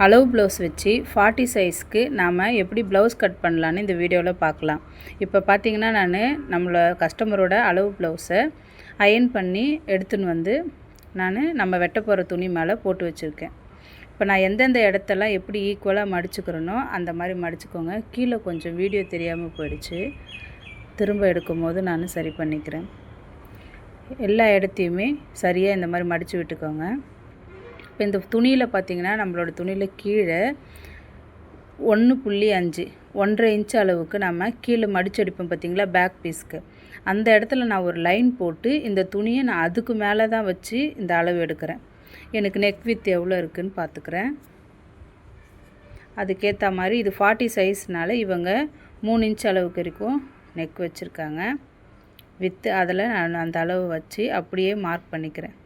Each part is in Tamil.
அளவு ப்ளவுஸ் வச்சு 40 சைஸ்க்கு நாம் எப்படி ப்ளவுஸ் கட் பண்ணலான்னு இந்த வீடியோவில் பார்க்கலாம். இப்போ பார்த்தீங்கன்னா நம்மளோட கஸ்டமரோட அளவு ப்ளவுஸை அயர்ன் பண்ணி எடுத்துன்னு வந்து நம்ம வெட்ட போகிற துணி மேலே போட்டு வச்சுருக்கேன். இப்போ நான் எந்தெந்த இடத்தெல்லாம் எப்படி ஈக்குவலாக மடிச்சுக்கிறேனோ அந்த மாதிரி மடிச்சுக்கோங்க. கீழே கொஞ்சம் வீடியோ தெரியாமல் போயிடுச்சு, திரும்ப எடுக்கும் போது நான் சரி பண்ணிக்கிறேன். எல்லா இடத்தையுமே சரியாக இந்த மாதிரி மடித்து விட்டுக்கோங்க. இப்போ இந்த துணியில் பார்த்திங்கன்னா நம்மளோட துணியில் கீழே 1.5 1.5 இன்ச் அளவுக்கு நம்ம கீழே மடிச்சடிப்போம் பார்த்திங்களா, பேக் பீஸ்க்கு. அந்த இடத்துல நான் ஒரு லைன் போட்டு இந்த துணியை நான் அதுக்கு மேலே தான் வச்சு இந்த அளவு எடுக்கிறேன். எனக்கு நெக் வித் எவ்வளோ இருக்குதுன்னு பார்த்துக்கிறேன். அதுக்கேற்ற மாதிரி இது 40 சைஸ்னால் இவங்க 3 இன்ச் அளவுக்கு வரைக்கும் நெக் வச்சுருக்காங்க வித்து. அதில் நான் அந்த அளவு வச்சு அப்படியே மார்க் பண்ணிக்கிறேன்.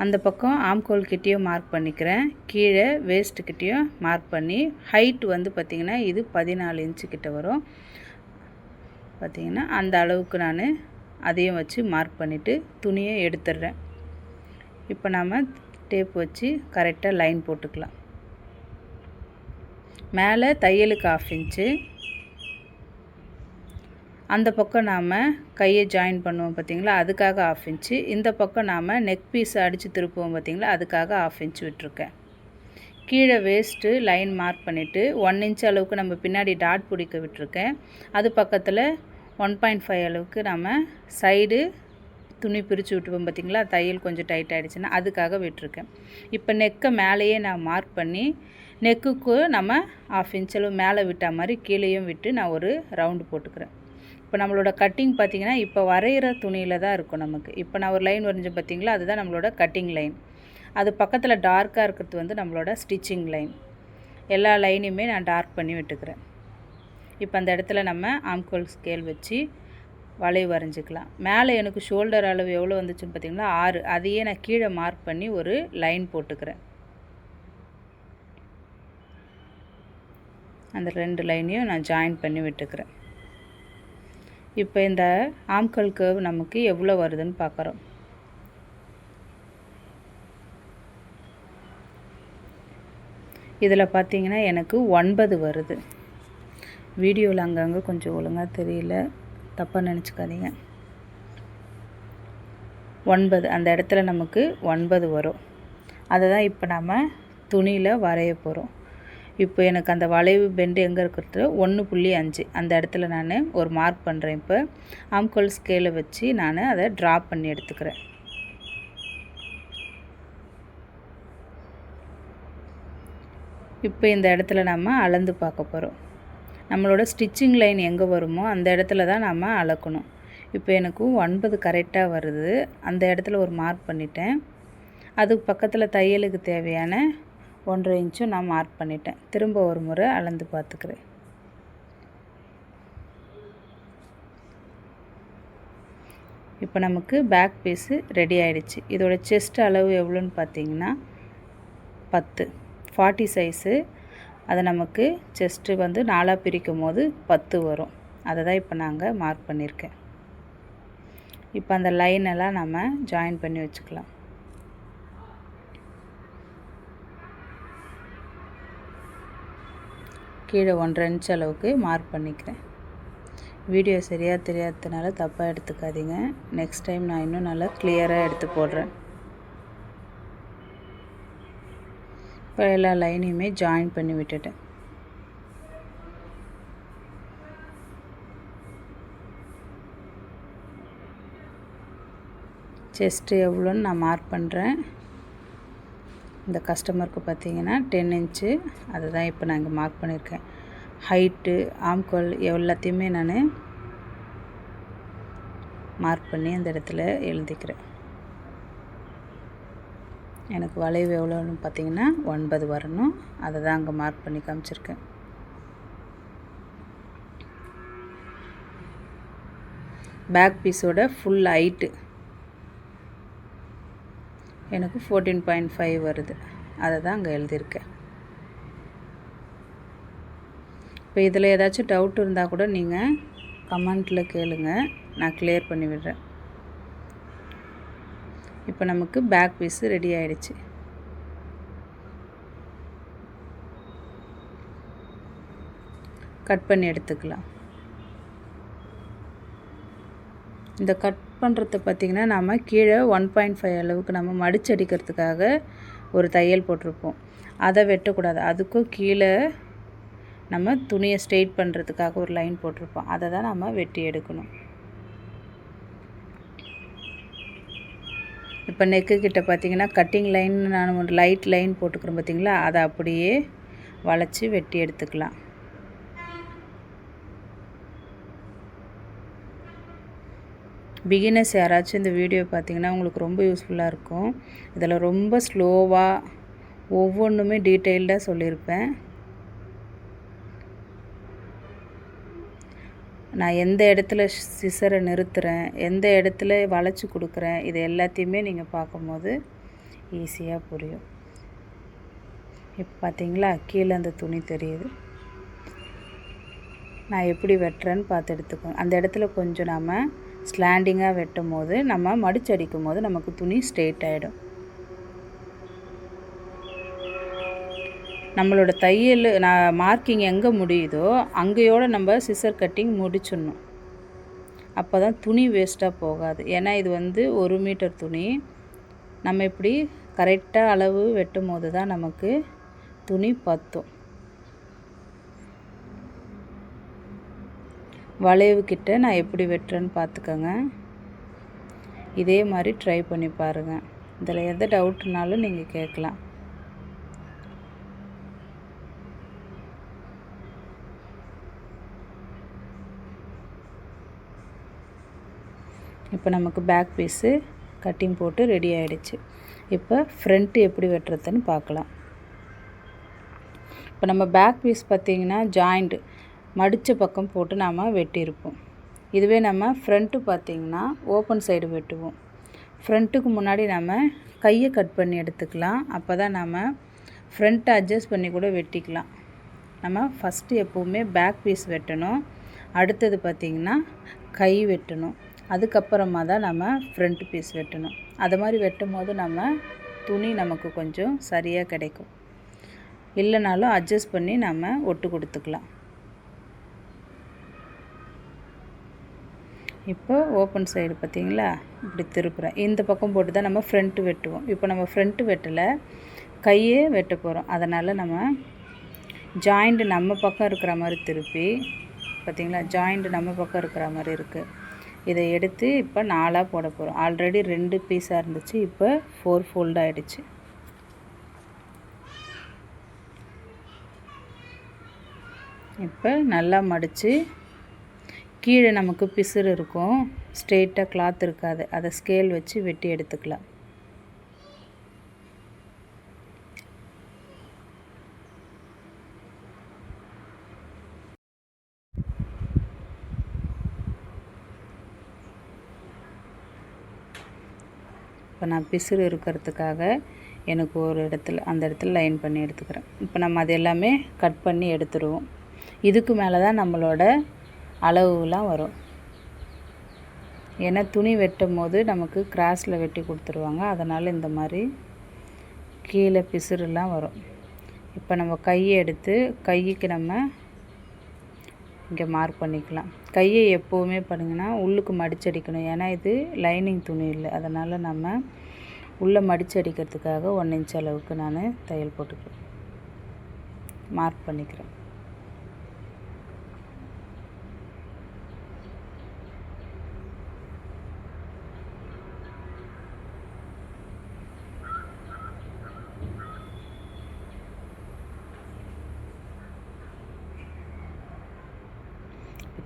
அந்த பக்கம் ஆம்கோல் கிட்டேயும் மார்க் பண்ணிக்கிறேன், கீழே வேஸ்ட்டுக்கிட்டேயும் மார்க் பண்ணி. ஹைட் வந்து பார்த்திங்கன்னா இது 14 இன்ச்சு கிட்ட வரும். பார்த்திங்கன்னா அந்த அளவுக்கு நான் அதையும் வச்சு மார்க் பண்ணிவிட்டு துணியை எடுத்துடுறேன். இப்போ நாம் டேப் வச்சு கரெக்டாக லைன் போட்டுக்கலாம். மேலே தையலுக்கு 1/2 இன்ச்சு, அந்த பக்கம் நாம் கையை ஜாயின் பண்ணுவோம் பார்த்திங்களா, அதுக்காக 1/2 இன்ச்சு. இந்த பக்கம் நாம் நெக் பீஸ் அடித்து திருப்புவோம் பார்த்திங்களா, அதுக்காக 1/2 இன்ச்சு விட்டுருக்கேன். கீழே வேஸ்ட்டு லைன் மார்க் பண்ணிவிட்டு 1 இன்ச் அளவுக்கு நம்ம பின்னாடி டாட் பிடிக்க விட்டுருக்கேன். அது பக்கத்தில் 1.5 அளவுக்கு நம்ம சைடு துணி பிரித்து விட்டுப்போம் பார்த்திங்களா, தையல் கொஞ்சம் டைட் ஆகிடுச்சுன்னா அதுக்காக விட்டுருக்கேன். இப்போ நெக்கை மேலேயே நான் மார்க் பண்ணி நெக்குக்கு நம்ம 1/2 இன்ச் அளவு மேலே விட்ட மாதிரி கீழேயும் விட்டு நான் ஒரு ரவுண்டு போட்டுக்கிறேன். இப்போ நம்மளோட கட்டிங் பார்த்திங்கன்னா இப்போ வரைகிற துணியில் தான் இருக்கும் நமக்கு. இப்போ நான் ஒரு லைன் வரைஞ்சேன் பார்த்திங்களா, அதுதான் நம்மளோட கட்டிங் லைன். அது பக்கத்தில் டார்க்காக இருக்கிறது வந்து நம்மளோட ஸ்டிச்சிங் லைன். எல்லா லைனையுமே நான் டார்க் பண்ணி விட்டுக்கிறேன். இப்போ அந்த இடத்துல நம்ம ஆம்கோல் ஸ்கேல் வச்சு வளைவு வரைஞ்சிக்கலாம். மேலே எனக்கு ஷோல்டர் அளவு எவ்வளோ வந்துச்சுன்னு பார்த்திங்கன்னா 6. அதையே நான் கீழே மார்க் பண்ணி ஒரு லைன் போட்டுக்கிறேன். அந்த 2 லைனையும் நான் ஜாயின் பண்ணி விட்டுக்கிறேன். இப்போ இந்த ஆம்கோல் கர்வ் நமக்கு எவ்வளோ வருதுன்னு பார்க்குறோம். இதில் பார்த்திங்கன்னா எனக்கு 9 வருது. வீடியோவில் அங்கங்கே கொஞ்சம் ஒழுங்காக தெரியல, தப்பாக நினச்சிக்காதீங்க. 9 அந்த இடத்துல நமக்கு 9 வரும். அதை தான் இப்போ நம்ம துணியில் வரைய போகிறோம். இப்போ எனக்கு அந்த வளைவு பெண்டு எங்கே இருக்கிறது 1.5 அந்த இடத்துல நான் ஒரு மார்க் பண்ணுறேன். இப்போ ஆம்கோல் ஸ்கேலை வச்சு நான் அதை ட்ராப் பண்ணி எடுத்துக்கிறேன். இப்போ இந்த இடத்துல நம்ம அளந்து பார்க்க போகிறோம். நம்மளோட ஸ்டிச்சிங் லைன் எங்கே வருமோ அந்த இடத்துல தான் நம்ம அளக்கணும். இப்போ எனக்கு 9 கரெக்டாக வருது. அந்த இடத்துல ஒரு மார்க் பண்ணிட்டேன். அதுக்கு பக்கத்தில் தையலுக்கு தேவையான 1.5 இன்ச்சும் நான் மார்க் பண்ணிட்டேன். திரும்ப ஒரு முறை அளந்து பார்த்துக்கிறேன். இப்போ நமக்கு பேக் பீஸு ரெடி ஆகிடுச்சு. இதோட செஸ்ட் அளவு எவ்வளோன்னு பார்த்தீங்கன்னா 10 40 சைஸு. அது நமக்கு செஸ்ட்டு வந்து 4ஆக பிரிக்கும் போது 10 வரும். அதை தான் இப்போ நாங்கள் மார்க் பண்ணியிருக்கேன். இப்போ அந்த லைனெல்லாம் நம்ம ஜாயின் பண்ணி வச்சுக்கலாம். கீழே 1.5 இன்ச் அளவுக்கு மார்க் பண்ணிக்கிறேன். வீடியோ சரியாக தெரியாததுனால தப்பாக எடுத்துக்காதீங்க. நெக்ஸ்ட் டைம் நான் இன்னும் நல்லா கிளியராக எடுத்து போடுறேன். இப்போ எல்லா லைனையுமே ஜாயின் பண்ணி விட்டுட்டேன். செஸ்ட்டு எவ்வளோன்னு நான் மார்க் பண்ணுறேன். இந்த கஸ்டமருக்கு பார்த்திங்கன்னா 10 இன்ச்சு, அதுதான் இப்போ நான் இங்கே மார்க் பண்ணியிருக்கேன். ஹைட்டு ஆம்கோல் எல்லாத்தையுமே நான் மார்க் பண்ணி அந்த இடத்துல எழுதிக்கிறேன். எனக்கு வளைவு எவ்வளோன்னு பார்த்திங்கன்னா 9 வரணும். அதை தான் அங்கே மார்க் பண்ணி காமிச்சிருக்கேன். பேக் பீஸோட ஃபுல் ஹைட்டு எனக்கு 14.5 வருது. அதை தான் அங்கே எழுதியிருக்கேன். இப்போ இதில் ஏதாச்சும் டவுட் இருந்தால் கூட நீங்கள் கமெண்ட்டில் கேளுங்க, நான் கிளியர் பண்ணி விடுறேன். இப்போ நமக்கு பேக் பீஸு ரெடி ஆகிடுச்சு. கட் பண்ணி எடுத்துக்கலாம். இந்த கட் பண்ணுறது பார்த்திங்கன்னா நம்ம கீழே 1.5 அளவுக்கு நம்ம மடிச்சு அடிக்கிறதுக்காக ஒரு தையல் போட்டிருப்போம். அதை வெட்டக்கூடாது. அதுக்கும் கீழே நம்ம துணியை ஸ்ட்ரெயிட் பண்ணுறதுக்காக ஒரு லைன் போட்டிருப்போம். அதை தான் நம்ம வெட்டி எடுக்கணும். இப்போ நெக்கு கிட்ட பார்த்திங்கன்னா கட்டிங் லைன் நான் ஒரு லைட் லைன் போட்டுக்கிறோம் பார்த்திங்களா, அதை அப்படியே வளைச்சி வெட்டி எடுத்துக்கலாம். பிகினர்ஸ் யாராச்சும் இந்த வீடியோ பார்த்திங்கன்னா உங்களுக்கு ரொம்ப யூஸ்ஃபுல்லாக இருக்கும். இதில் ரொம்ப ஸ்லோவாக ஒவ்வொன்றுமே டீட்டெயில்டாக சொல்லியிருப்பேன். நான் எந்த இடத்துல சிசரை நிறுத்துகிறேன், எந்த இடத்துல வளைச்சி கொடுக்குறேன், இது எல்லாத்தையுமே நீங்கள் பார்க்கும்போது ஈஸியாக புரியும். இப்போ பார்த்தீங்களா, கீழே அந்த துணி தெரியுது. நான் எப்படி வெட்டுறேன்னு பார்த்து எடுத்துக்கோங்க. அந்த இடத்துல கொஞ்சம் நாம் ஸ்லாண்டிங்காக வெட்டும் போது நம்ம மடிச்சு அடிக்கும் போது நமக்கு துணி ஸ்ட்ரெயிட் ஆகிடும். நம்மளோட தையல் நான் மார்க்கிங் எங்கே முடியுதோ அங்கேயோடு நம்ம சிசர் கட்டிங் முடிச்சிடணும். அப்போ தான் துணி வேஸ்ட்டாக போகாது. ஏன்னா இது 1 மீட்டர் துணி. நம்ம இப்படி கரெக்டாக அளவு வெட்டும் போது தான் நமக்கு துணி பத்தும். வளைவு கிட்ட நான் எப்படி வெட்டுறேன்னு பார்த்துக்கோங்க. இதே மாதிரி ட்ரை பண்ணி பாருங்கள். இதில் எந்த டவுட்னாலும் நீங்கள் கேட்கலாம். இப்போ நமக்கு பேக் பீஸு கட்டிங் போட்டு ரெடி ஆகிடுச்சு. இப்போ ஃப்ரண்ட்டு எப்படி வெட்டுறதுன்னு பார்க்கலாம். இப்போ நம்ம பேக் பீஸ் பார்த்திங்கன்னா ஜாயிண்ட் மடித்த பக்கம் போட்டு நாம் வெட்டியிருப்போம். இதுவே நம்ம ஃப்ரண்ட்டு பார்த்திங்கன்னா ஓப்பன் சைடு வெட்டுவோம். ஃப்ரண்ட்டுக்கு முன்னாடி நம்ம கையை கட் பண்ணி எடுத்துக்கலாம். அப்போ தான் நம்ம ஃப்ரண்ட்டை அட்ஜஸ்ட் பண்ணி கூட வெட்டிக்கலாம். நம்ம ஃபஸ்ட்டு எப்போவுமே பேக் பீஸ் வெட்டணும். அடுத்தது பார்த்திங்கன்னா கை வெட்டணும். அதுக்கப்புறமா தான் நம்ம ஃப்ரண்ட் பீஸ் வெட்டணும். அது மாதிரி வெட்டும் போது நம்ம துணி நமக்கு கொஞ்சம் சரியாக கிடைக்கும். இல்லைனாலும் அட்ஜஸ்ட் பண்ணி நம்ம ஒட்டு கொடுத்துக்கலாம். இப்போ ஓப்பன் சைடு பார்த்திங்களா, இப்படி திருப்புறேன். இந்த பக்கம் போட்டு தான் நம்ம ஃப்ரண்ட்டு வெட்டுவோம். இப்போ நம்ம ஃப்ரண்ட்டு வெட்டலை, கையே வெட்ட போகிறோம். அதனால் நம்ம ஜாயிண்ட் நம்ம பக்கம் இருக்கிற மாதிரி திருப்பி, பார்த்திங்களா, ஜாயிண்ட் நம்ம பக்கம் இருக்கிற மாதிரி இருக்குது. இதை எடுத்து இப்போ 4ஆக போட போகிறோம். ஆல்ரெடி 2 பீஸாக இருந்துச்சு, இப்போ 4 ஃபோல்ட் ஆகிடுச்சு. இப்போ நல்லா மடித்து கீழே நமக்கு பிசுறு இருக்கும், ஸ்ட்ரெயிட்டாக கிளாத் இருக்காது. அதை ஸ்கேல் வச்சு வெட்டி எடுத்துக்கலாம். இப்போ நான் பிசுறு இருக்கிறதுக்காக எனக்கு ஒரு இடத்துல அந்த இடத்துல லைன் பண்ணி எடுத்துக்கிறேன். இப்போ நம்ம அது எல்லாமே கட் பண்ணி எடுத்துடுவோம். இதுக்கு மேலே தான் நம்மளோட அளவுலாம் வரும். ஏன்னா துணி வெட்டும் போது நமக்கு கிராஸில் வெட்டி கொடுத்துருவாங்க. அதனால் இந்த மாதிரி கீழே பிசுறுலாம் வரும். இப்போ நம்ம கையை எடுத்து கைக்கு நம்ம இங்கே மார்க் பண்ணிக்கலாம். கையை எப்போவுமே பண்ணிங்கன்னா உள்ளுக்கு மடிச்சடிக்கணும். ஏன்னா இது லைனிங் துணி இல்லை. அதனால் நம்ம உள்ளே மடிச்சடிக்கிறதுக்காக 1 இன்ச் அளவுக்கு நான் தையல் போட்டுக்கிறேன், மார்க் பண்ணிக்கிறேன்.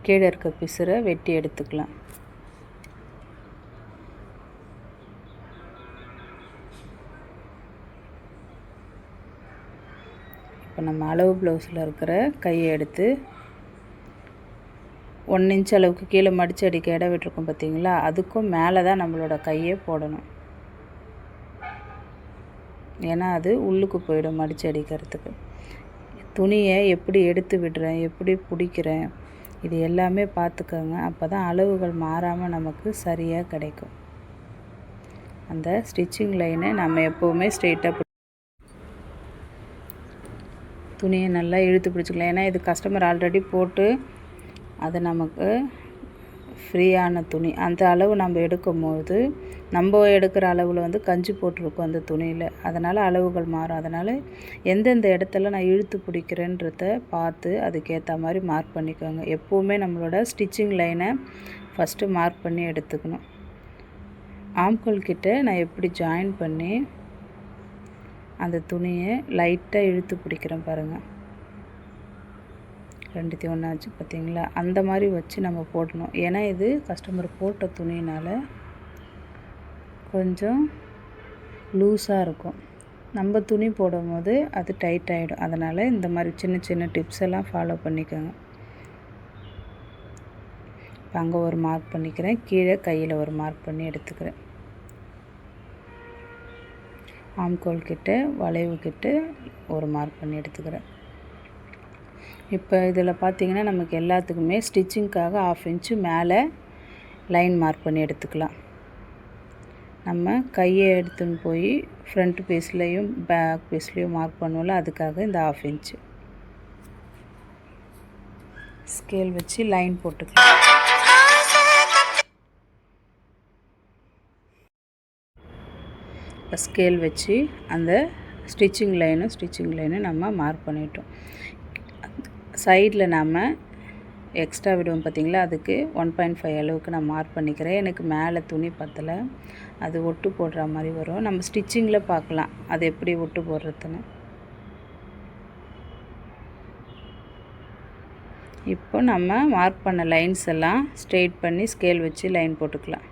கீழே இருக்க பிசுரை வெட்டி எடுத்துக்கலாம். இப்போ நம்ம அளவு ப்ளவுஸில் இருக்கிற கையை எடுத்து 1 இன்ச் அளவுக்கு கீழே மடித்து அடிக்க இடம் விட்டுருக்கோம் பார்த்திங்களா, அதுக்கும் மேலே தான் நம்மளோட கையை போடணும். ஏன்னா அது உள்ளுக்கு போயிடும் மடித்து அடிக்கிறதுக்கு. துணியை எப்படி எடுத்து விடுறேன், எப்படி பிடிக்கிறேன், இது எல்லாமே பார்த்துக்கோங்க. அப்போ தான் அளவுகள் மாறாமல் நமக்கு சரியாக கிடைக்கும். அந்த ஸ்டிச்சிங் லைனை நம்ம எப்போவுமே ஸ்ட்ரெயிட்டாக துணியை நல்லா இழுத்து பிடிச்சிக்கலாம். ஏன்னா இது கஸ்டமர் ஆல்ரெடி போட்டு அது நமக்கு ஃப்ரீயான துணி. அந்த அளவு நம்ம எடுக்கும்போது நம்ம எடுக்கிற அளவில் வந்து கஞ்சி போட்டிருக்கோம் அந்த துணியில். அதனால் அளவுகள் மாறும். அதனால் எந்தெந்த இடத்துல நான் இழுத்து பிடிக்கிறேன்றத பார்த்து அதுக்கேற்ற மாதிரி மார்க் பண்ணிக்கோங்க. எப்போவுமே நம்மளோட ஸ்டிச்சிங் லைனை ஃபஸ்ட்டு மார்க் பண்ணி எடுத்துக்கணும். ஆம்கோல் கிட்ட நான் எப்படி ஜாயின் பண்ணி அந்த துணியை லைட்டாக இழுத்து பிடிக்கிறேன் பாருங்கள். ரெண்டுத்தையும் ஒன்றாச்சு பார்த்திங்களா? அந்த மாதிரி வச்சு நம்ம போடணும். ஏன்னா இது கஸ்டமர் போட்ட துணினால் கொஞ்சம் லூஸாக இருக்கும். நம்ம துணி போடும் போது அது டைட் ஆகிடும். அதனால் இந்த மாதிரி சின்ன சின்ன டிப்ஸ் எல்லாம் ஃபாலோ பண்ணிக்கோங்க. இப்போ அங்கே ஒரு மார்க் பண்ணிக்கிறேன், கீழே கையில் ஒரு மார்க் பண்ணி எடுத்துக்கிறேன். ஆம்கோல் கிட்ட வளைவு கிட்ட ஒரு மார்க் பண்ணி எடுத்துக்கிறேன். இப்போ இதில் பார்த்திங்கன்னா நமக்கு எல்லாத்துக்குமே ஸ்டிச்சிங்க்காக 1/2 இன்ச்சு மேலே லைன் மார்க் பண்ணி எடுத்துக்கலாம். நம்ம கையை எடுத்துன்னு போய் ஃப்ரண்ட் பீஸ்லேயும் பேக் பீஸ்லேயும் மார்க் பண்ணுவோம்ல, அதுக்காக இந்த 1/2 இன்ச்சு ஸ்கேல் வச்சு லைன் போட்டுக்கலாம். இப்போ ஸ்கேல் வச்சு அந்த ஸ்டிச்சிங் லைனும் நம்ம மார்க் பண்ணிட்டோம். சைடில் நாம் எக்ஸ்ட்ரா விடுவோம் பார்த்திங்களா, அதுக்கு 1.5 அளவுக்கு நான் மார்க் பண்ணிக்கிறேன். எனக்கு மேலே துணி பத்தலை, அது ஒட்டு போடுற மாதிரி வரும். நம்ம ஸ்டிச்சிங்கில் பார்க்கலாம் அது எப்படி ஒட்டு போடுறதுன்னு. இப்போ நம்ம மார்க் பண்ண லைன்ஸ் எல்லாம் ஸ்ட்ரெயிட் பண்ணி ஸ்கேல் வச்சு லைன் போட்டுக்கலாம்.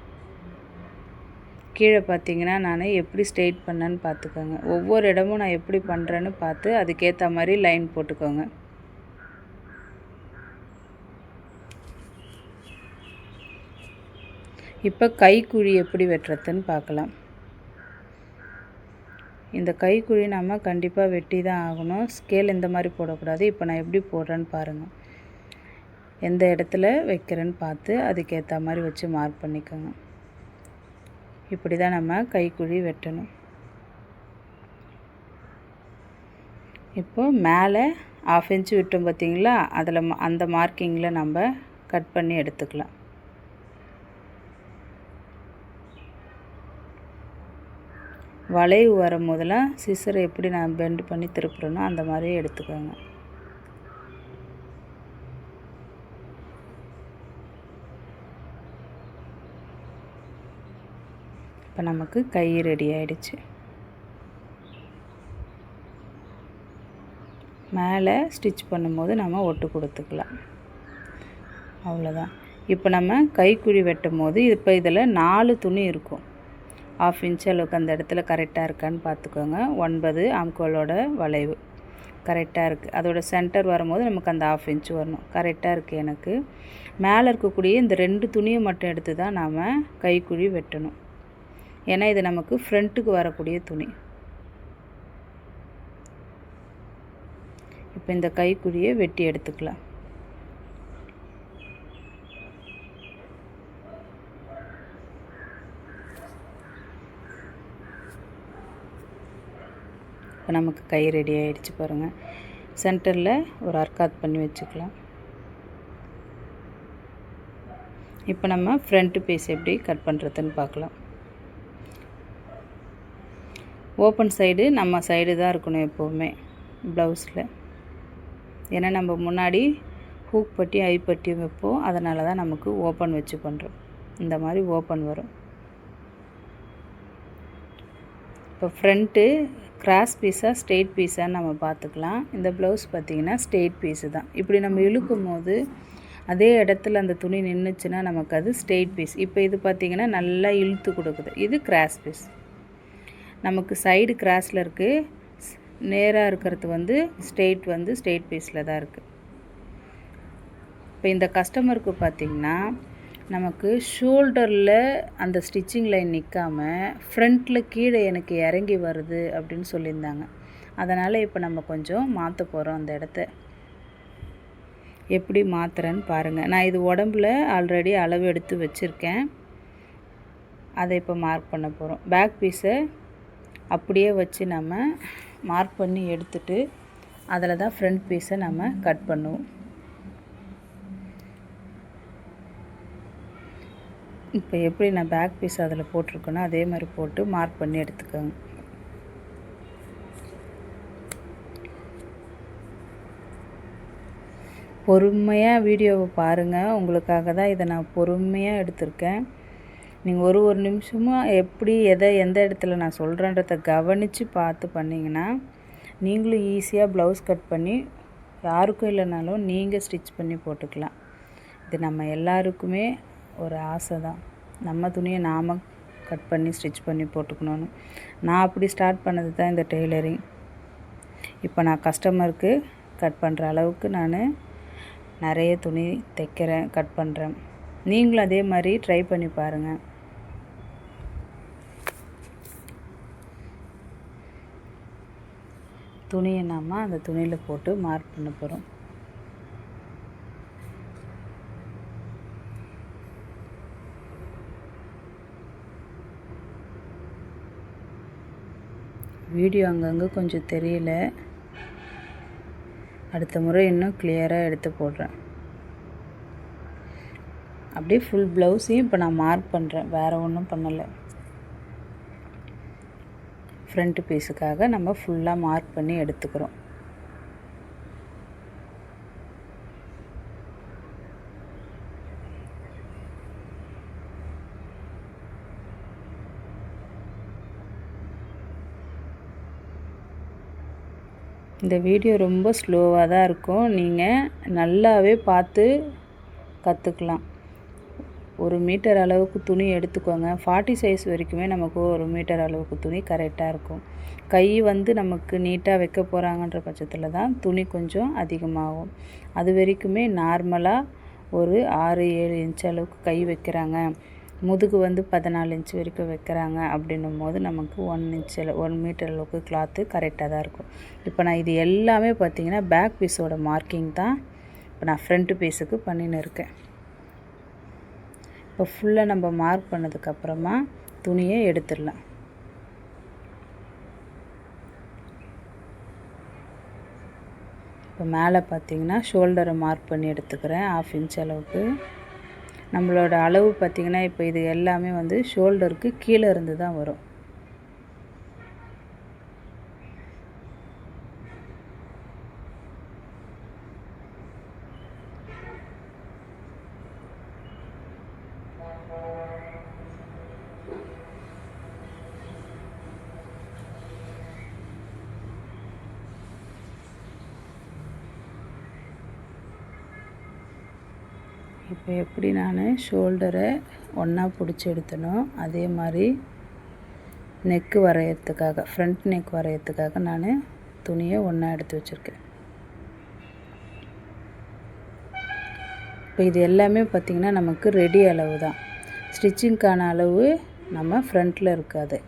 கீழே பார்த்திங்கன்னா நான் எப்படி ஸ்ட்ரெயிட் பண்ணேன்னு பார்த்துக்கோங்க. ஒவ்வொரு இடமும் நான் எப்படி பண்ணுறேன்னு பார்த்து அதுக்கேற்ற மாதிரி லைன் போட்டுக்கோங்க. இப்போ கைக்குழி எப்படி வெட்டுறதுன்னு பார்க்கலாம். இந்த கைக்குழி நம்ம கண்டிப்பாக வெட்டி தான் ஆகணும். ஸ்கேல் இந்த மாதிரி போடக்கூடாது. இப்போ நான் எப்படி போடுறேன்னு பாருங்கள். எந்த இடத்துல வைக்கிறேன்னு பார்த்து அதுக்கேற்ற மாதிரி வச்சு மார்க் பண்ணிக்கோங்க. இப்படி தான் நம்ம கைக்குழி வெட்டணும். இப்போ மேலே 1/2 இன்ச்சு விட்டோம் பார்த்திங்களா, அதில் அந்த மார்க்கிங்கில் நம்ம கட் பண்ணி எடுத்துக்கலாம். வளைவு வரும் போதெல்லாம் சிசரை எப்படி நான் பெண்ட் பண்ணி திருப்புறேனோ அந்த மாதிரியே எடுத்துக்கோங்க. இப்போ நமக்கு கை ரெடி ஆகிடுச்சு. மேலே ஸ்டிச் பண்ணும்போது நம்ம ஒட்டு கொடுத்துக்கலாம். அவ்வளோதான். இப்போ நம்ம கைக்குழி வெட்டும் போது இப்போ இதில் 4 துணி இருக்கும். 1/2 இன்ச் அளவுக்கு அந்த இடத்துல கரெக்டாக இருக்கான்னு பார்த்துக்கோங்க. 9 ஆம்கோலோட வளைவு கரெக்டாக இருக்குது. அதோட சென்டர் வரும்போது நமக்கு அந்த 1/2 இன்ச் வரணும். கரெக்டாக இருக்குது எனக்கு. மேலே இருக்கக்கூடிய இந்த 2 துணியை மட்டும் எடுத்து தான் நாம் கைக்குழி வெட்டணும். ஏன்னா இது நமக்கு ஃப்ரண்ட்டுக்கு வரக்கூடிய துணி. இப்போ இந்த கைக்குழியை வெட்டி எடுத்துக்கலாம். இப்போ நமக்கு கை ரெடி ஆகிடுச்சு பாருங்கள். சென்டரில் ஒரு அர்க்காத் பண்ணி வச்சுக்கலாம். இப்போ நம்ம ஃப்ரண்ட் பீஸ் எப்படி கட் பண்ணுறதுன்னு பார்க்கலாம். ஓப்பன் சைடு நம்ம சைடு தான் இருக்கணும் எப்போவுமே ப்ளவுஸில். ஏன்னா நம்ம முன்னாடி ஹூக் பட்டி ஐப்பட்டி வைப்போம். அதனால தான் நமக்கு ஓப்பன் வச்சு பண்ணுறோம். இந்த மாதிரி ஓப்பன் வரும். இப்போ ஃப்ரண்ட்டு கிராஸ் பீஸாக ஸ்ட்ரெயிட் பீஸான்னு நம்ம பார்த்துக்கலாம். இந்த ப்ளவுஸ் பார்த்திங்கன்னா ஸ்ட்ரெயிட் பீஸு தான். இப்படி நம்ம இழுக்கும் போது அதே இடத்துல அந்த துணி நின்றுச்சுன்னா நமக்கு அது ஸ்ட்ரெயிட் பீஸ். இப்போ இது பார்த்திங்கன்னா நல்லா இழுத்து கொடுக்குது. இது கிராஸ் பீஸ். நமக்கு சைடு கிராஸில் இருக்குது, நேராக இருக்கிறது வந்து ஸ்ட்ரெயிட் பீஸில் தான் இருக்குது. இப்போ இந்த கஸ்டமருக்கு பார்த்திங்கன்னா நமக்கு ஷோல்டரில் அந்த ஸ்டிச்சிங் லைன் நிற்காமல் ஃப்ரண்ட்டில் கீழே எனக்கு இறங்கி வருது அப்படின்னு சொல்லியிருந்தாங்க. அதனால் இப்போ நம்ம கொஞ்சம் மாற்ற போகிறோம். அந்த இடத்த எப்படி மாற்றுறேன்னு பாருங்கள். நான் இது உடம்புல ஆல்ரெடி அளவு எடுத்து வச்சுருக்கேன். அதை இப்போ மார்க் பண்ண போகிறோம். பேக் பீஸை அப்படியே வச்சு நம்ம மார்க் பண்ணி எடுத்துட்டு அதில் தான் ஃப்ரண்ட் பீஸை நம்ம கட் பண்ணுவோம். இப்போ எப்படி நான் பேக் பீஸ் அதில் போட்டிருக்கேனோ அதே மாதிரி போட்டு மார்க் பண்ணி எடுத்துக்கோங்க. பொறுமையாக வீடியோவை பாருங்கள். உங்களுக்காக தான் இதை நான் பொறுமையாக எடுத்திருக்கேன். நீங்கள் ஒரு நிமிஷமும் எப்படி எந்த இடத்துல நான் சொல்கிறேன்றதை கவனித்து பார்த்து பண்ணிங்கன்னா நீங்களும் ஈஸியாக ப்ளவுஸ் கட் பண்ணி யாருக்கும் இல்லைனாலும் நீங்கள் ஸ்டிச் பண்ணி போட்டுக்கலாம். இது நம்ம எல்லாருக்குமே ஒரு ஆசை தான், நம்ம துணியை நாம் கட் பண்ணி ஸ்டிச் பண்ணி போட்டுக்கணும்னு. நான் அப்படி ஸ்டார்ட் பண்ணது தான் இந்த டெய்லரிங். இப்போ நான் கஸ்டமருக்கு கட் பண்ணுற அளவுக்கு நான் நிறைய துணி தைக்கிறேன், கட் பண்ணுறேன். நீங்களும் அதே மாதிரி ட்ரை பண்ணி பாருங்கள். துணியை நாம் அந்த துணியில் போட்டு மார்க் பண்ண போகிறோம். வீடியோ அங்கங்கே கொஞ்சம் தெரியல, அடுத்த முறை இன்னும் கிளியராக எடுத்து போடுறேன். அப்படியே ஃபுல் ப்ளவுஸையும் இப்போ நான் மார்க் பண்ணுறேன், வேறு ஒன்றும் பண்ணலை. ஃப்ரண்ட் பீஸுக்காக நம்ம ஃபுல்லாக மார்க் பண்ணி எடுத்துக்கிறோம். இந்த வீடியோ ரொம்ப ஸ்லோவாக தான் இருக்கும், நீங்கள் நல்லாவே பார்த்து கற்றுக்கலாம். 1 மீட்டர் அளவுக்கு துணி எடுத்துக்கோங்க. 40 சைஸ் வரைக்குமே நமக்கு 1 மீட்டர் அளவுக்கு துணி கரெக்டாக இருக்கும். கை நமக்கு நீட்டாக வைக்க போகிறாங்கன்ற பட்சத்தில் தான் துணி கொஞ்சம் அதிகமாகும். அது வரைக்குமே நார்மலாக ஒரு 6-7 இன்ச் அளவுக்கு கை வைக்கிறாங்க, முதுகு 14 இன்ச் வரைக்கும் வைக்கிறாங்க அப்படின்னும் போது நமக்கு 1 மீட்டர் அளவுக்கு கிளாத்து கரெக்டாக தான் இருக்கும். இப்போ நான் இது எல்லாமே பார்த்திங்கன்னா பேக் பீஸோட மார்க்கிங் தான் இப்போ நான் ஃப்ரண்ட் பீஸுக்கு பண்ணின்னு இருக்கேன். இப்போ ஃபுல்லாக நம்ம மார்க் பண்ணதுக்கப்புறமா துணியை எடுத்துடலாம். இப்போ மேலே பார்த்திங்கன்னா ஷோல்டரை மார்க் பண்ணி எடுத்துக்கிறேன் 1/2 இன்ச் அளவுக்கு. நம்மளோட அளவு பார்த்திங்கன்னா இப்போ இது எல்லாமே ஷோல்டருக்கு கீழே இருந்து தான் வரும். இப்போ எப்படி நான் ஷோல்டரை ஒன்றா பிடிச்சி எடுத்தனோ அதே மாதிரி நெக்கு வரையறதுக்காக, ஃப்ரண்ட் நெக் வரையறதுக்காக நான் துணியை ஒன்றா எடுத்து வச்சுருக்கேன். இப்போ இது எல்லாமே பார்த்திங்கன்னா நமக்கு ரெடி அளவு தான். ஸ்டிச்சிங்க்கான அளவு நம்ம ஃப்ரண்ட்டில் இருக்காது.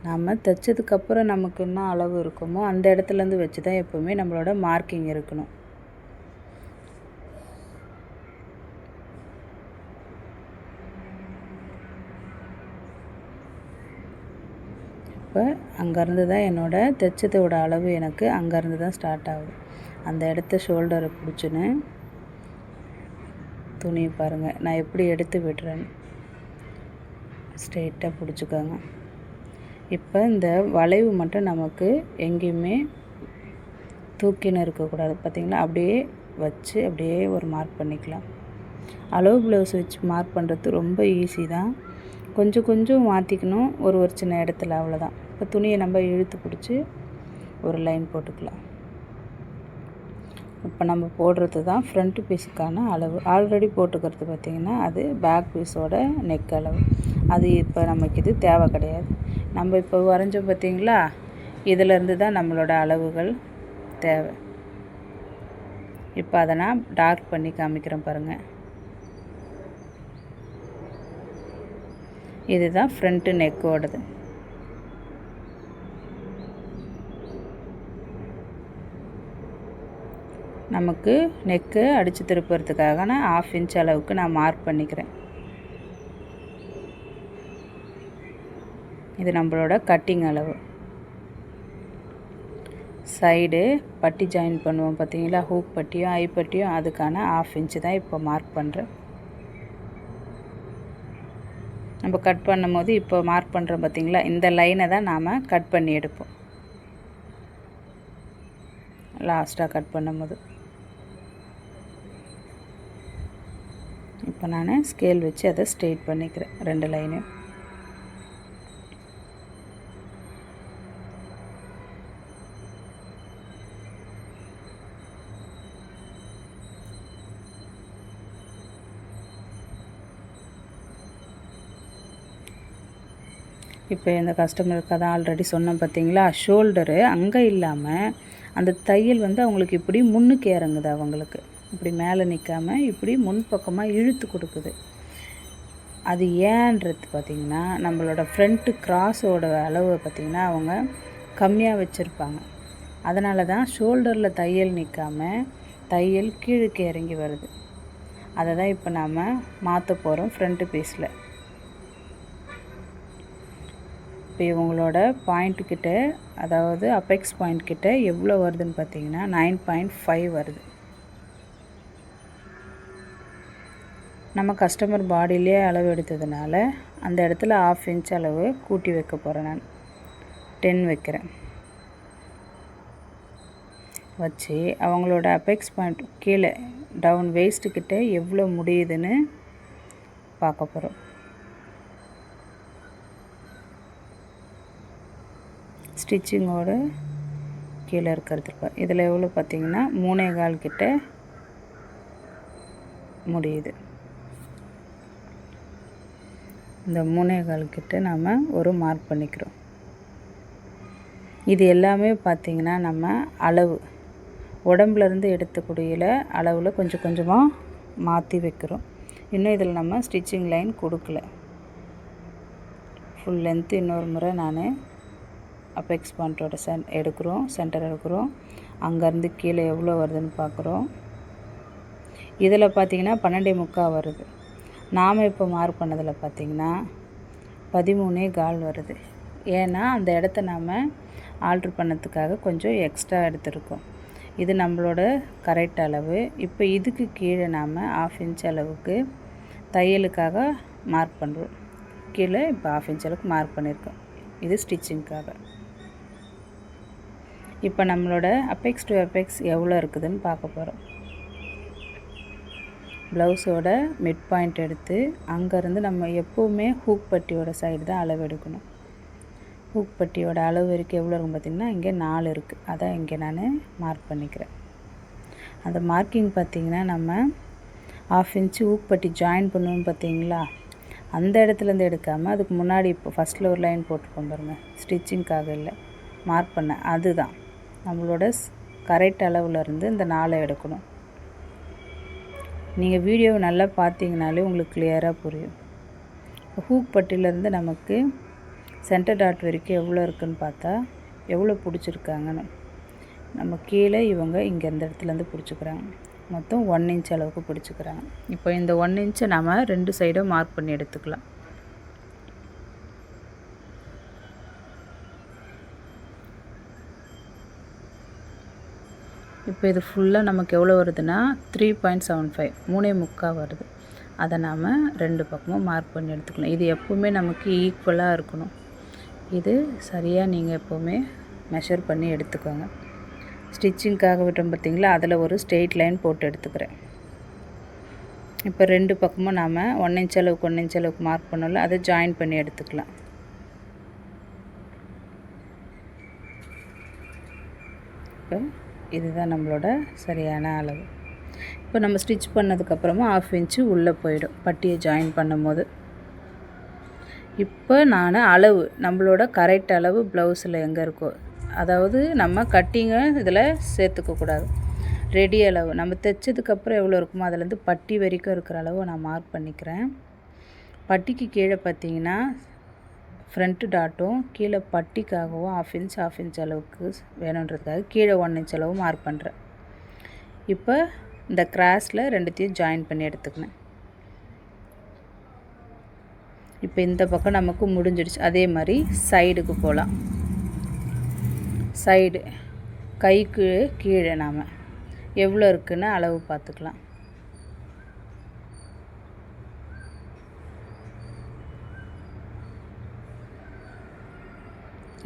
நம்ம தைச்சதுக்கப்புறம் நமக்கு என்ன அளவு இருக்குமோ அந்த இடத்துலேருந்து வச்சு தான் எப்போவுமே நம்மளோட மார்க்கிங் இருக்கணும். இப்போ அங்கேருந்து தான் என்னோடய தைச்சதோட அளவு எனக்கு அங்கேருந்து தான் ஸ்டார்ட் ஆகுது. அந்த இடத்த ஷோல்டரை பிடிச்சின்னு துணியை பாருங்கள் நான் எப்படி எடுத்து விடுறேன்னு ஸ்ட்ரெயிட்டாக பிடிச்சிக்கோங்க. இப்போ இந்த வளைவு மட்டும் நமக்கு எங்கேயுமே தூக்கின்னு இருக்கக்கூடாது. பார்த்திங்களா, அப்படியே வச்சு அப்படியே ஒரு மார்க் பண்ணிக்கலாம். அளவு ப்ளவுஸ் வச்சு மார்க் பண்ணுறது ரொம்ப ஈஸி தான், கொஞ்சம் மாற்றிக்கணும் ஒரு சின்ன இடத்துல, அவ்வளோதான். இப்போ துணியை நம்ம இழுத்து பிடிச்சி ஒரு லைன் போட்டுக்கலாம். இப்போ நம்ம போடுறது தான் ஃப்ரண்ட் பீஸுக்கான அளவு. ஆல்ரெடி போட்டுக்கிறது பார்த்திங்கன்னா அது பேக் பீஸோட நெக் அளவு. அது இப்போ நமக்கு இது தேவை கிடையாது. நம்ம இப்போ வரைஞ்சோம் பார்த்திங்களா, இதிலேருந்து தான் நம்மளோட அளவுகள் தேவை. இப்போ அதை நான் டார்க் பண்ணி காமிக்கிறேன் பாருங்கள். இதுதான் ஃப்ரண்ட்டு நெக்கோடது. நமக்கு நெக்கு அடித்து திருப்புறதுக்காக நான் 1/2 இன்ச் அளவுக்கு நான் மார்க் பண்ணிக்கிறேன். இது நம்மளோட கட்டிங் அளவு. சைடு பட்டி ஜாயின் பண்ணுவோம் பார்த்தீங்களா, ஹூக் பட்டியும் ஐ பட்டியும், அதுக்கான 1/2 இன்ச்சு தான் இப்போ மார்க் பண்ணுறேன். நம்ம கட் பண்ணும்போது இப்போ மார்க் பண்ணுறோம் பார்த்தீங்களா, இந்த லைனை தான் நாம் கட் பண்ணி எடுப்போம் லாஸ்ட்டாக கட் பண்ணும்போது. இப்போ நான் ஸ்கேல் வச்சு அதை ஸ்ட்ரெயிட் பண்ணிக்கிறேன் 2 லைனையும். இப்போ இந்த கஸ்டமருக்கு அதான் ஆல்ரெடி சொன்னேன் பார்த்தீங்களா, ஷோல்டரு அங்கே இல்லாமல் அந்த தையல் வந்து அவங்களுக்கு இப்படி முன்னுக்கு இறங்குது, அவங்களுக்கு இப்படி மேலே நிற்காமல் இப்படி முன்பக்கமாக இழுத்து கொடுக்குது. அது ஏன்றது பார்த்திங்கன்னா, நம்மளோட ஃப்ரண்ட்டு கிராஸோட அளவு பார்த்திங்கன்னா அவங்க கம்மியாக வச்சுருப்பாங்க. அதனால தான் ஷோல்டரில் தையல் நிற்காமல் தையல் கீழுக்கு இறங்கி வருது. அதை தான் இப்போ நாம் மாற்ற போகிறோம் ஃப்ரண்ட்டு பீஸில். இப்போ இவங்களோட பாயிண்ட்டுக்கிட்ட, அதாவது அப்பெக்ஸ் பாயிண்ட் கிட்ட எவ்வளோ வருதுன்னு பார்த்தீங்கன்னா 9.5 வருது. நம்ம கஸ்டமர் பாடியிலே அளவு எடுத்ததுனால அந்த இடத்துல 1/2 இன்ச் அளவு கூட்டி வைக்க போகிறேன். நான் 10 வைக்கிறேன். வச்சு அவங்களோட அப்பெக்ஸ் பாயிண்ட் கீழே டவுன் வேஸ்ட்டுக்கிட்ட எவ்வளோ முடியுதுன்னு பார்க்க போகிறோம். ஸ்டிச்சிங்கோடு கீழே இருக்கிறது இதில் எவ்வளோ பார்த்திங்கன்னா 3.25 கிட்ட முடியுது. இந்த 3.25 கிட்ட நாம் ஒரு மார்க் பண்ணிக்கிறோம். இது எல்லாமே பார்த்திங்கன்னா நம்ம அளவு உடம்புலேருந்து எடுத்துக்கூடிய அளவில் கொஞ்சம் கொஞ்சமாக மாற்றி வைக்கிறோம். இன்னும் இதில் நம்ம ஸ்டிச்சிங் லைன் கொடுக்கல. ஃபுல் லென்த்து இன்னொரு முறை நான் அப்பெக்ஸ் பாயிண்ட்டோட சென்டர் எடுக்கிறோம். அங்கேருந்து கீழே எவ்வளோ வருதுன்னு பார்க்குறோம். இதில் பார்த்திங்கன்னா 12.25 வருது. நாம் இப்போ மார்க் பண்ணதில் பார்த்திங்கன்னா 13.25 வருது. ஏன்னா அந்த இடத்த நாம் ஆல்ட்ரு பண்ணதுக்காக கொஞ்சம் எக்ஸ்ட்ரா எடுத்துருக்கோம். இது நம்மளோட கரெக்ட் அளவு. இப்போ இதுக்கு கீழே நாம் 1/2 இன்ச் அளவுக்கு தையலுக்காக மார்க் பண்ணுறோம். கீழே இப்போ 1/2 இன்ச் அளவுக்கு மார்க் பண்ணியிருக்கோம். இது ஸ்டிச்சிங்க்காக. இப்போ நம்மளோட அப்பெக்ஸ் டு அப்பெக்ஸ் எவ்வளோ இருக்குதுன்னு பார்க்க போகிறோம். ப்ளவுஸோட மிட் பாயிண்ட் எடுத்து அங்கேருந்து நம்ம எப்போவுமே ஹூக் பட்டியோட சைடு தான் அளவு எடுக்கணும். ஹூக் பட்டியோட அளவு இருக்குது எவ்வளோ இருக்கும் பார்த்திங்கன்னா இங்கே 4 இருக்குது. அதான் இங்கே நான் மார்க் பண்ணிக்கிறேன். அந்த மார்க்கிங் பார்த்திங்கன்னா நம்ம 1/2 இன்ச்சு ஹூக் பட்டி ஜாயின் பண்ணுவோம் பார்த்திங்களா, அந்த இடத்துலேருந்து எடுக்காமல் அதுக்கு முன்னாடி இப்போ ஃபஸ்ட்டில் ஒரு லைன் போட்டுருக்கோம் பாருங்கள், ஸ்டிச்சிங்க்காக இல்லை, மார்க் பண்ண அதுதான் நம்மளோட கரெக்ட் அளவுலேருந்து இந்த 4 எடுக்கணும். நீங்கள் வீடியோவை நல்லா பார்த்தீங்கனாலே உங்களுக்கு கிளியராக புரியும். ஹூக் பட்டியிலேருந்து நமக்கு சென்டர் டாட் வரைக்கும் எவ்வளோ இருக்குதுன்னு பார்த்தா எவ்வளோ பிடிச்சிருக்காங்கன்னு. நம்ம கீழே இவங்க இங்கே இந்த இடத்துலேருந்து பிடிச்சிக்கிறாங்க. மொத்தம் 1 இன்ச் அளவுக்கு பிடிச்சிக்கிறாங்க. இப்போ இந்த 1 இன்ச்சை நம்ம 2 சைடும் மார்க் பண்ணி எடுத்துக்கலாம். இப்போ இது ஃபுல்லாக நமக்கு எவ்வளோ வருதுன்னா 3.75 3.25 வருது. அதை நாம் 2 பக்கமும் மார்க் பண்ணி எடுத்துக்கலாம். இது எப்போவுமே நமக்கு ஈக்குவலாக இருக்கணும். இது சரியாக நீங்கள் எப்போவுமே மெஷர் பண்ணி எடுத்துக்கோங்க. ஸ்டிச்சிங்க்காக விட்டோம் பார்த்திங்களா, அதில் ஒரு ஸ்ட்ரெயிட் லைன் போட்டு எடுத்துக்கிறேன். இப்போ 2 பக்கமும் நாம் 1 இன்ச் அளவுக்கு 1 இன்ச் அளவுக்கு மார்க் பண்ணல, அதை ஜாயின் பண்ணி எடுத்துக்கலாம். இப்போ இதுதான் நம்மளோட சரியான அளவு. இப்போ நம்ம ஸ்டிச் பண்ணதுக்கப்புறமா 1/2 இன்ச்சு உள்ளே போயிடும் பட்டியை ஜாயின் பண்ணும்போது. இப்போ நான் அளவு நம்மளோட கரெக்ட் அளவு ப்ளவுஸில் எங்கே இருக்கோ, அதாவது நம்ம கட்டிங்கை இதில் சேர்த்துக்கக்கூடாது. ரெடி அளவு நம்ம தைச்சதுக்கப்புறம் எவ்வளோ இருக்குமோ அதுலேருந்து பட்டி வரைக்கும் இருக்கிற அளவு நான் மார்க் பண்ணிக்கிறேன். பட்டிக்கு கீழே பார்த்திங்கன்னா ஃப்ரண்ட்டு டாட்டும் கீழே பட்டிக்காகவும் 1/2 இன்ச் அளவுக்கு வேணுன்றதுக்காக கீழே 1 இன்ச் அளவு மார்க் பண்ணுறேன். இப்போ இந்த கிராஸில் ரெண்டுத்தையும் ஜாயின் பண்ணி எடுத்துக்கினேன். இப்போ இந்த பக்கம் நமக்கு முடிஞ்சிடுச்சு. அதே மாதிரி சைடுக்கு போகலாம். சைடு கைக்கு கீழே நாம் எவ்வளோ இருக்குன்னு அளவு பார்த்துக்கலாம்.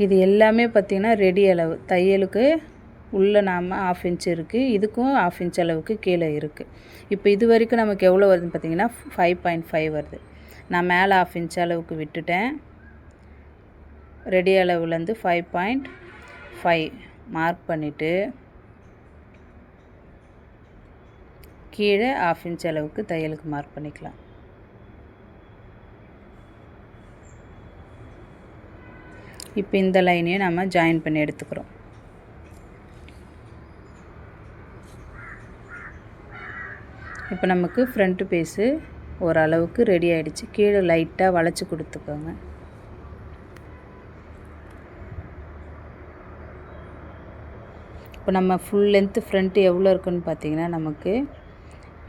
இது எல்லாமே பார்த்திங்கன்னா ரெடி அளவு. தையலுக்கு உள்ளே நாம் 1/2 இன்ச் இருக்குது, இதுக்கும் 1/2 இன்ச் அளவுக்கு கீழே இருக்குது. இப்போ இது வரைக்கும் நமக்கு எவ்வளோ வருதுன்னு பார்த்திங்கன்னா 5.5 வருது. நான் மேலே 1/2 இன்ச் அளவுக்கு விட்டுட்டேன். ரெடி அளவுலேருந்து 5.5 மார்க் பண்ணிவிட்டு கீழே 1/2 இன்ச் அளவுக்கு தையலுக்கு மார்க் பண்ணிக்கலாம். இப்போ இந்த லைனையும் நம்ம ஜாயின் பண்ணி எடுத்துக்கிறோம். இப்போ நமக்கு ஃப்ரண்ட் பீஸு ஓரளவுக்கு ரெடி ஆகிடுச்சு. கீழே லைட்டாக வளைச்சி கொடுத்துக்கோங்க. இப்போ நம்ம ஃபுல் லென்த்து ஃப்ரண்ட்டு எவ்வளோ இருக்குன்னு பார்த்தீங்கன்னா நமக்கு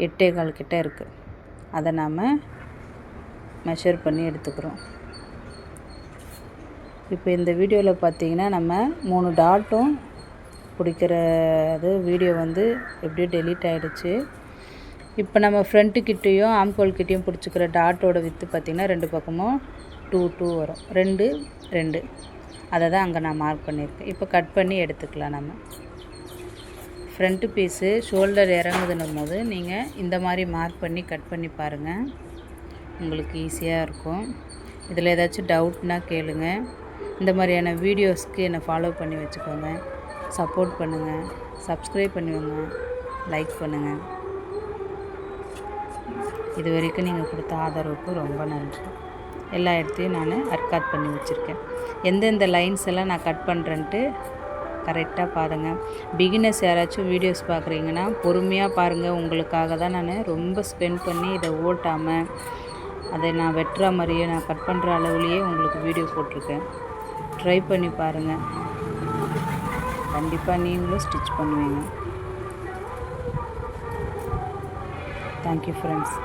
8.25 கிட்ட இருக்குது. அதை நாம் மெஷர் பண்ணி எடுத்துக்கிறோம். இப்போ இந்த வீடியோவில் பார்த்தீங்கன்னா நம்ம 3 டாட்டும் பிடிக்கிறது வீடியோ வந்து எப்படியோ டெலீட் ஆகிடுச்சு. இப்போ நம்ம ஃப்ரண்ட்டு கிட்டேயும் ஆம்கோல் கிட்டேயும் பிடிச்சிக்கிற டாட்டோட வித்து பார்த்திங்கன்னா 2 பக்கமும் 2 வரும். 2 அதை தான் அங்கே நான் மார்க் பண்ணியிருக்கேன். இப்போ கட் பண்ணி எடுத்துக்கலாம். நம்ம ஃப்ரண்ட்டு பீஸு ஷோல்டர் இறங்குதுன்னும் போது நீங்கள் இந்த மாதிரி மார்க் பண்ணி கட் பண்ணி பாருங்கள், உங்களுக்கு ஈஸியாக இருக்கும். இதில் ஏதாச்சும் டவுட்னால் கேளுங்க. இந்த மாதிரியான வீடியோஸ்க்கு என்னை ஃபாலோ பண்ணி வச்சுக்கோங்க. சப்போர்ட் பண்ணுங்கள், சப்ஸ்கிரைப் பண்ணுவாங்க, லைக் பண்ணுங்கள். இது வரைக்கும் நீங்கள் கொடுத்த ஆதரவுக்கு ரொம்ப நன்றி. எல்லா இடத்தையும் நான் அர்க்காட் பண்ணி வச்சுருக்கேன். எந்தெந்த லைன்ஸ் எல்லாம் நான் கட் பண்ணுறேன்ட்டு கரெக்டாக பாருங்கள். பிகினர்ஸ் யாராச்சும் வீடியோஸ் பார்க்குறீங்கன்னா பொறுமையாக பாருங்கள். உங்களுக்காக தான் நான் ரொம்ப ஸ்பெண்ட் பண்ணி இதை ஓட்டாமல் அதை நான் வெட்டுற மாதிரியே நான் கட் பண்ணுற அளவுலேயே உங்களுக்கு வீடியோ போட்டிருக்கேன். ட்ரை பண்ணி பாருங்கள். கண்டிப்பாக நீங்களும் ஸ்டிச் பண்ணுவீங்க. Thank you friends.